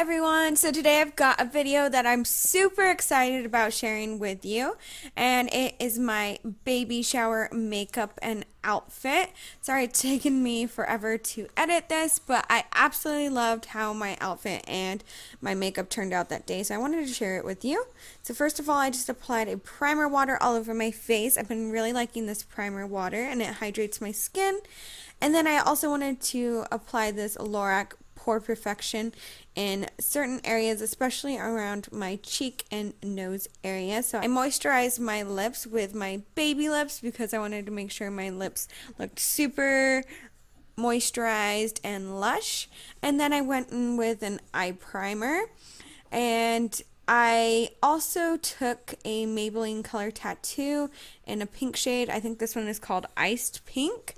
everyone. So today I've got a video that I'm super excited about sharing with you, and it is my baby shower makeup and outfit. Sorry it's taken me forever to edit this, but I absolutely loved how my outfit and my makeup turned out that day, so I wanted to share it with you. So first of all, I just applied a primer water all over my face. I've been really liking this primer water and it hydrates my skin. And then I also wanted to apply this Lorac Pore Perfection in certain areas, especially around my cheek and nose area. So I moisturized my lips with my baby lips because I wanted to make sure my lips looked super moisturized and lush. And then I went in with an eye primer, and I also took a Maybelline color tattoo in a pink shade. I think this one is called Iced Pink.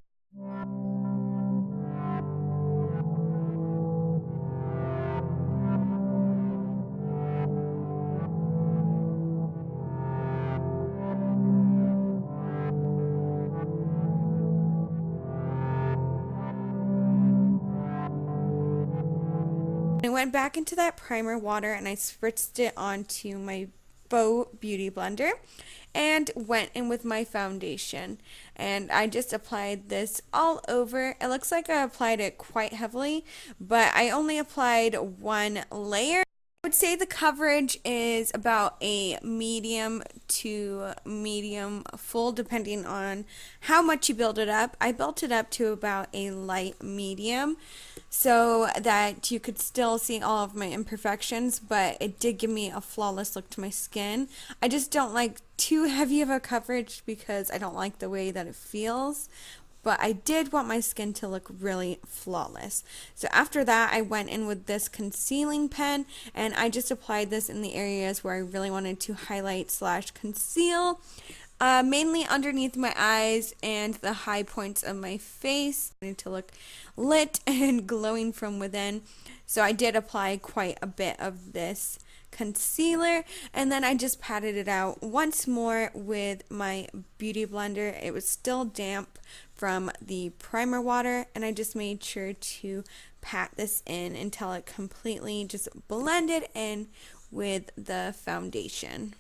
I went back into that primer water and I spritzed it onto my Faux Beauty Blender and went in with my foundation, and I just applied this all over. It looks like I applied it quite heavily, but I only applied one layer. I would say the coverage is about a medium to medium full, depending on how much you build it up. I built it up to about a light medium so that you could still see all of my imperfections, but it did give me a flawless look to my skin. I just don't like too heavy of a coverage because I don't like the way that it feels, but I did want my skin to look really flawless. So after that, I went in with this concealing pen and I just applied this in the areas where I really wanted to highlight slash conceal. Mainly underneath my eyes and the high points of my face. I need to look lit and glowing from within. So I did apply quite a bit of this concealer, and then I just patted it out once more with my beauty blender. It was still damp from the primer water, and I just made sure to pat this in until it completely just blended in with the foundation.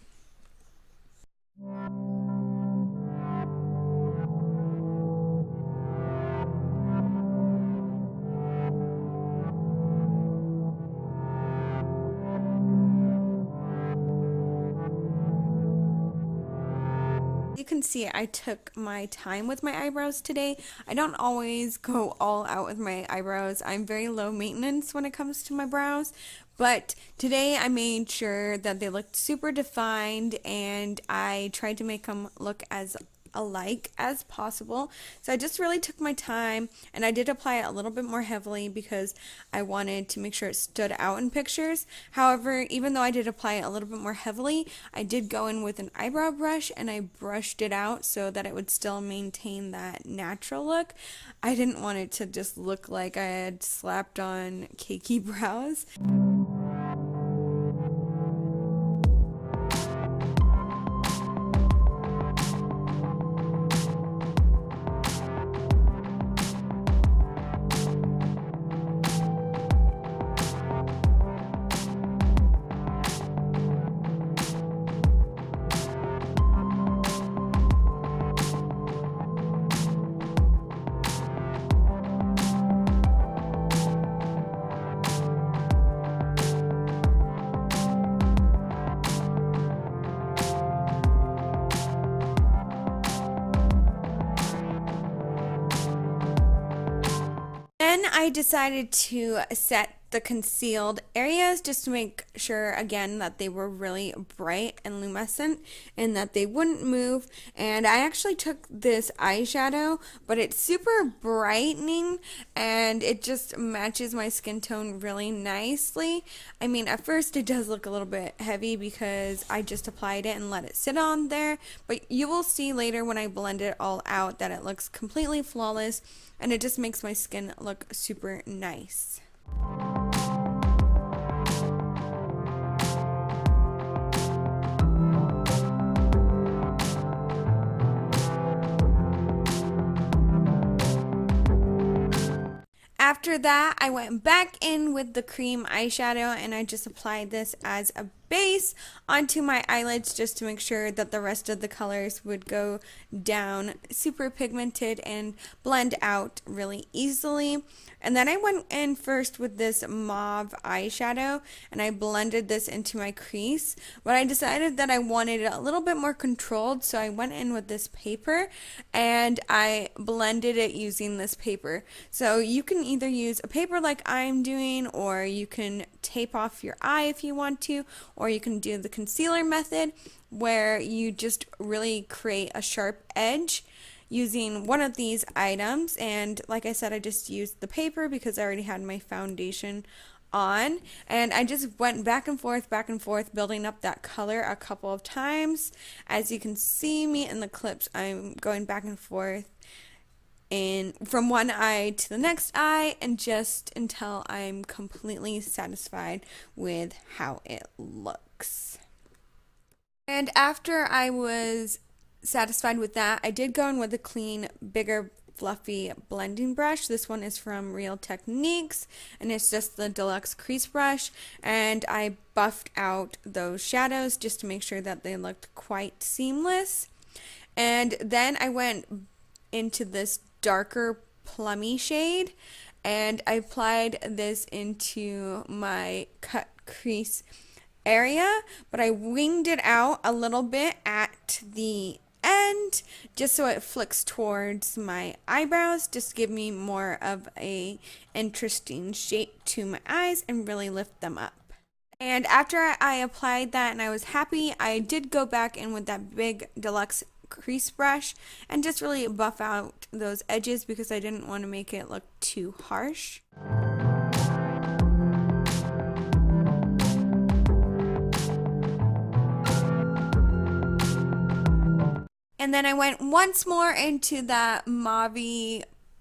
You can see I took my time with my eyebrows today. I don't always go all out with my eyebrows. I'm very low maintenance when it comes to my brows, but today I made sure that they looked super defined and I tried to make them look as alike as possible. So I just really took my time, and I did apply it a little bit more heavily because I wanted to make sure it stood out in pictures. However, even though I did apply it a little bit more heavily, I did go in with an eyebrow brush and I brushed it out so that it would still maintain that natural look. I didn't want it to just look like I had slapped on cakey brows. Then I decided to set the concealed areas just to make sure again that they were really bright and luminescent and that they wouldn't move. And I actually took this eyeshadow, but it's super brightening and it just matches my skin tone really nicely. I mean, at first it does look a little bit heavy because I just applied it and let it sit on there, but you will see later when I blend it all out that it looks completely flawless and it just makes my skin look super nice. after that, I went back in with the cream eyeshadow and I just applied this as a base onto my eyelids just to make sure that the rest of the colors would go down super pigmented and blend out really easily. And then I went in first with this mauve eyeshadow and I blended this into my crease, but I decided that I wanted it a little bit more controlled, so I went in with this paper and I blended it using this paper. So you can either use a paper like I'm doing, or you can tape off your eye if you want to, or you can do the concealer method where you just really create a sharp edge using one of these items. And like I said, I just used the paper because I already had my foundation on, and I just went back and forth, building up that color a couple of times. As you can see me in the clips, I'm going back and forth from one eye to the next eye, and just until I'm completely satisfied with how it looks. And after I was satisfied with that, I did go in with a clean, bigger, fluffy blending brush. This one is from Real Techniques and it's just the deluxe crease brush, and I buffed out those shadows just to make sure that they looked quite seamless. And then I went into this darker plummy shade and I applied this into my cut crease area, but I winged it out a little bit at the end just so it flicks towards my eyebrows, just to give me more of a interesting shape to my eyes and really lift them up. And after I applied that and I was happy, I did go back in with that big deluxe crease brush and just really buff out those edges because I didn't want to make it look too harsh. And then I went once more into that mauve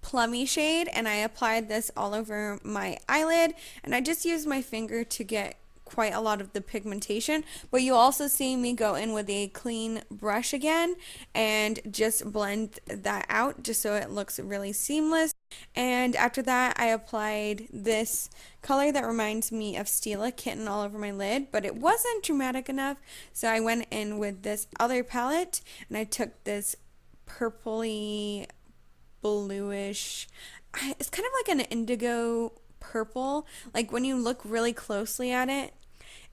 plummy shade and I applied this all over my eyelid, and I just used my finger to get quite a lot of the pigmentation, but you also see me go in with a clean brush again and just blend that out just so it looks really seamless. And after that, I applied this color that reminds me of Stila Kitten all over my lid, but it wasn't dramatic enough, so I went in with this other palette and I took this purpley bluish, it's kind of like an indigo purple. Like when you look really closely at it,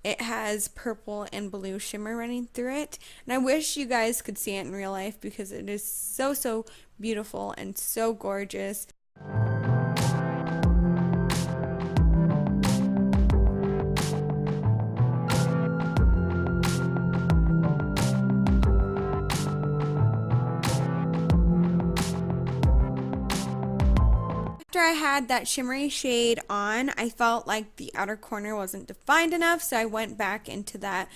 it has purple and blue shimmer running through it, and I wish you guys could see it in real life because it is so beautiful and so gorgeous. After I had that shimmery shade on, I felt like the outer corner wasn't defined enough, so I went back into that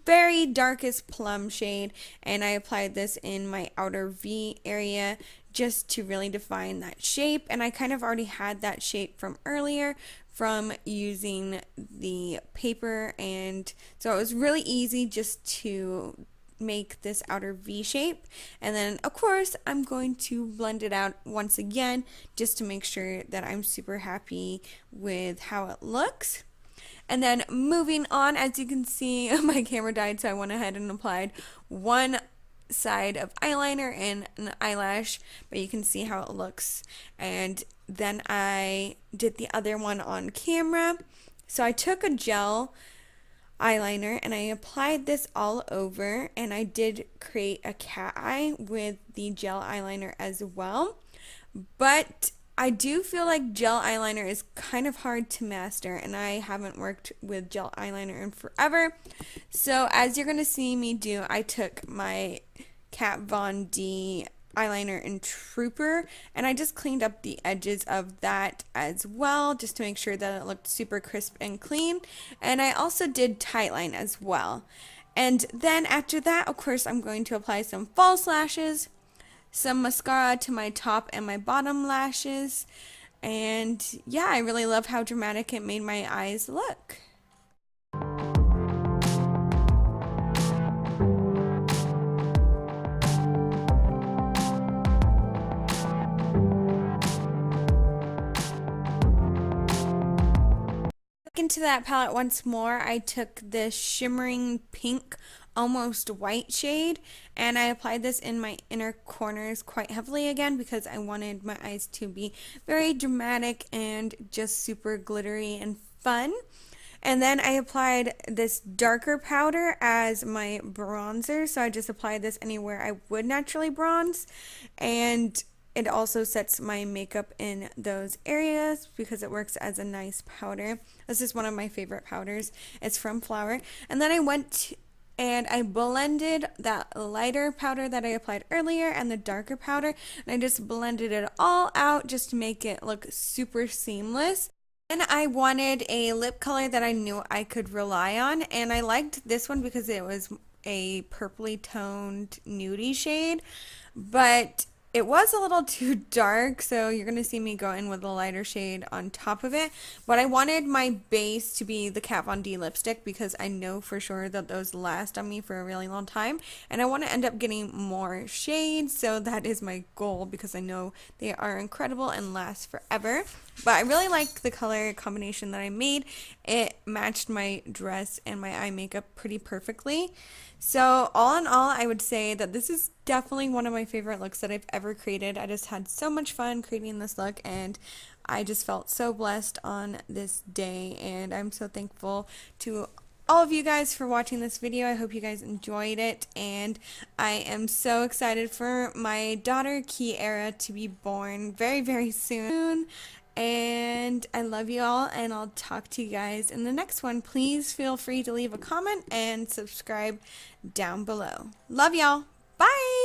very darkest plum shade and I applied this in my outer V area just to really define that shape. And I kind of already had that shape from earlier from using the paper, and so it was really easy just to make this outer V shape. And then of course I'm going to blend it out once again just to make sure that I'm super happy with how it looks. And then moving on, as you can see, my camera died, so I went ahead and applied one side of eyeliner and an eyelash, but you can see how it looks. And then I did the other one on camera. So I took a gel eyeliner and I applied this all over, and I did create a cat eye with the gel eyeliner as well. But I do feel like gel eyeliner is kind of hard to master, and I haven't worked with gel eyeliner in forever. So as you're going to see me do, I took my Kat Von D eyeliner in Trooper and I just cleaned up the edges of that as well just to make sure that it looked super crisp and clean. And I also did Tightline as well. And then after that, of course, I'm going to apply some false lashes, some mascara to my top and my bottom lashes, and yeah, I really love how dramatic it made my eyes look. into that palette once more, I took this shimmering pink, almost white shade, and I applied this in my inner corners quite heavily again because I wanted my eyes to be very dramatic and just super glittery and fun. And then I applied this darker powder as my bronzer, so I just applied this anywhere I would naturally bronze, and it also sets my makeup in those areas because it works as a nice powder. This is one of my favorite powders. It's from Flower. And then I went and I blended that lighter powder that I applied earlier and the darker powder, and I just blended it all out just to make it look super seamless. And I wanted a lip color that I knew I could rely on, and I liked this one because it was a purpley toned nudie shade, but it was a little too dark, so you're going to see me go in with a lighter shade on top of it. But I wanted my base to be the Kat Von D lipstick because I know for sure that those last on me for a really long time. And I want to end up getting more shades, so that is my goal because I know they are incredible and last forever. But I really like the color combination that I made. It matched my dress and my eye makeup pretty perfectly. So all in all, I would say that this is definitely one of my favorite looks that I've ever created. I just had so much fun creating this look, and I just felt so blessed on this day, and I'm so thankful to all of you guys for watching this video. I hope you guys enjoyed it, and I am so excited for my daughter Kiaira to be born very, very soon. And I love you all, and I'll talk to you guys in the next one. Please feel free to leave a comment and subscribe down below. Love y'all. Bye!